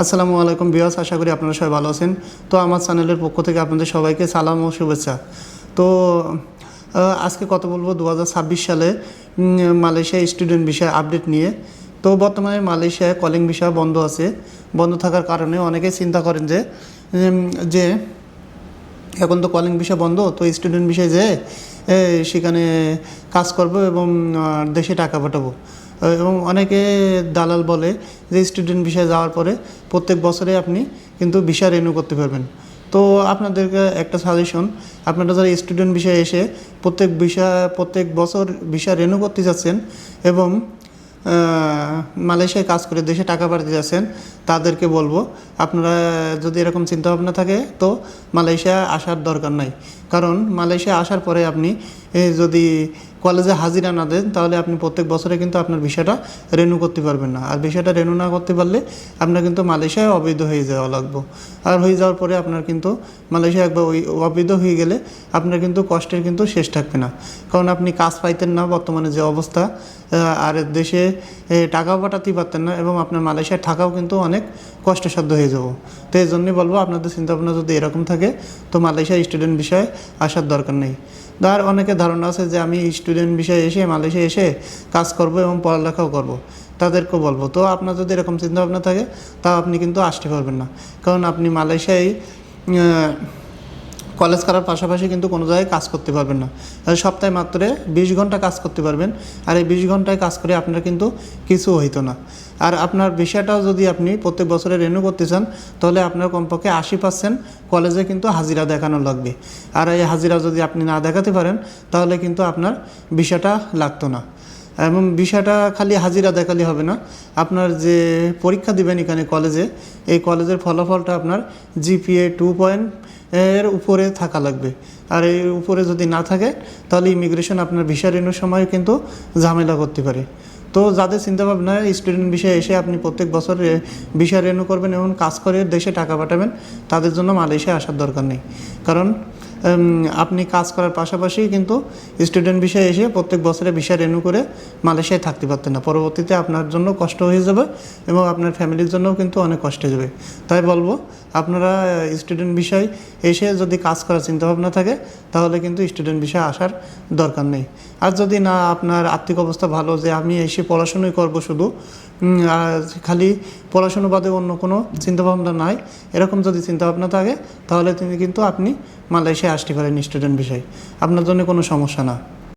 আসসালামু আলাইকুম ভিউয়ার্স, আশা করি আপনারা সবাই ভালো আছেন। তো আমার চ্যানেলের পক্ষ থেকে আপনাদের সবাইকে সালাম ও শুভেচ্ছা। তো আজকে কথা বলবো 2026 সালে মালয়েশিয়া স্টুডেন্ট বিষয় আপডেট নিয়ে। তো বর্তমানে মালয়েশিয়ায় কলিং বিষয় বন্ধ আছে। বন্ধ থাকার কারণে অনেকেই চিন্তা করেন যে এখন তো কলিং বিষয় বন্ধ, তো স্টুডেন্ট বিষয় যে সেখানে কাজ করব এবং দেশে টাকা পাঠাবো। এবং অনেকে দালাল বলে যে স্টুডেন্ট ভিসা যাওয়ার পরে প্রত্যেক বছরে আপনি কিন্তু ভিসা রিনিউ করতে পারবেন। তো আপনাদেরকে একটা সাজেশন, আপনারা যারা স্টুডেন্ট ভিসায় এসে প্রত্যেক বছর ভিসা রিনিউ করতে যাচ্ছেন এবং মালয়েশিয়ায় কাজ করে দেশে টাকা পাঠাতে যাচ্ছেন, তাদেরকে বলবো আপনারা যদি এরকম চিন্তাভাবনা থাকে তো মালয়েশিয়া আসার দরকার নাই। কারণ মালয়েশিয়া আসার পরে আপনি যদি কলেজে হাজিরা না দেন তাহলে আপনি প্রত্যেক বছরে কিন্তু আপনার ভিসাটা রিনিউ করতে পারবেন না। আর ভিসাটা রিনিউ না করতে পারলে আপনার কিন্তু মালয়েশিয়ায় অবৈধ হয়ে যাওয়া লাগবে। আর হয়ে যাওয়ার পরে আপনার কিন্তু মালয়েশিয়া একবার ওই অবৈধ হয়ে গেলে আপনার কিন্তু কষ্টের কিন্তু শেষ থাকবে না। কারণ আপনি কাজ পাইতেন না বর্তমানে যে অবস্থা, আর দেশে টাকাও পাঠাতেই পারতেন না এবং আপনার মালয়েশিয়ায় থাকাও কিন্তু অনেক কষ্টসাধ্য হয়ে যাব। তো এই জন্যই বলবো আপনাদের চিন্তাভাবনা যদি এরকম থাকে তো মালয়েশিয়া স্টুডেন্ট বিষয়ে আসার দরকার নেই। আর অনেকের ধারণা আছে যে আমি স্টুডেন্ট বিষয়ে এসে মালয়েশিয়া এসে কাজ করব এবং পড়ালেখাও করব, তাদেরকেও বলবো তো আপনার যদি এরকম চিন্তাভাবনা থাকে তা আপনি কিন্তু আসতে পারবেন না। কারণ আপনি মালয়েশিয়ায় কলেজ করার পাশাপাশি কিন্তু কোনো জায়গায় কাজ করতে পারবেন না। সপ্তাহে মাত্র 20 ঘন্টা কাজ করতে পারবেন। আর এই 20 ঘন্টায় কাজ করে আপনার কিন্তু কিছু হইতো না। আর আপনার বিষয়টাও যদি আপনি প্রত্যেক বছরে রিনিউ করতে চান তাহলে আপনার কমপক্ষে 80% কলেজে কিন্তু হাজিরা দেখানো লাগবে। আর এই হাজিরা যদি আপনি না দেখাতে পারেন তাহলে কিন্তু আপনার বিষয়টা লাগতো না। এবং বিষয়টা খালি হাজিরা দেখালে হবে না, আপনার যে পরীক্ষা দিবেন এখানে কলেজে, এই কলেজের ফলাফলটা আপনার GPA 2 এর উপরে থাকা লাগবে। আর এই উপরে যদি না থাকে তাহলে ইমিগ্রেশন আপনার ভিসা রিনিউর সময় কিন্তু ঝামেলা করতে পারে। তো যাদের চিন্তাভাবনা স্টুডেন্ট বিষয়ে এসে আপনি প্রত্যেক বছর ভিসা রিনিউ করবেন এবং কাজ করে দেশে টাকা পাঠাবেন, তাদের জন্য মালয়েশিয়া আসার দরকার নেই। কারণ আপনি কাজ করার পাশাপাশি কিন্তু স্টুডেন্ট বিষয়ে এসে প্রত্যেক বছরে ভিসা রিনিউ করে মালয়েশিয়ায় থাকতে পারতেন না। পরবর্তীতে আপনার জন্য কষ্ট হয়ে যাবে এবং আপনার ফ্যামিলির জন্যও কিন্তু অনেক কষ্ট হয়ে যাবে। তাই বলবো আপনারা স্টুডেন্ট বিষয় এসে যদি কাজ করার চিন্তাভাবনা থাকে তাহলে কিন্তু স্টুডেন্ট বিষয়ে আসার দরকার নেই। আর যদি না আপনার আর্থিক অবস্থা ভালো যে আমি এসে পড়াশুনোই করব শুধু, খালি পড়াশুনো বাদে অন্য কোনো চিন্তাভাবনা নাই, এরকম যদি চিন্তাভাবনা থাকে তাহলে কিন্তু আপনি মালয়েশিয়ায় আসতে পারেন স্টুডেন্ট বিষয়, আপনার জন্য কোনো সমস্যা না।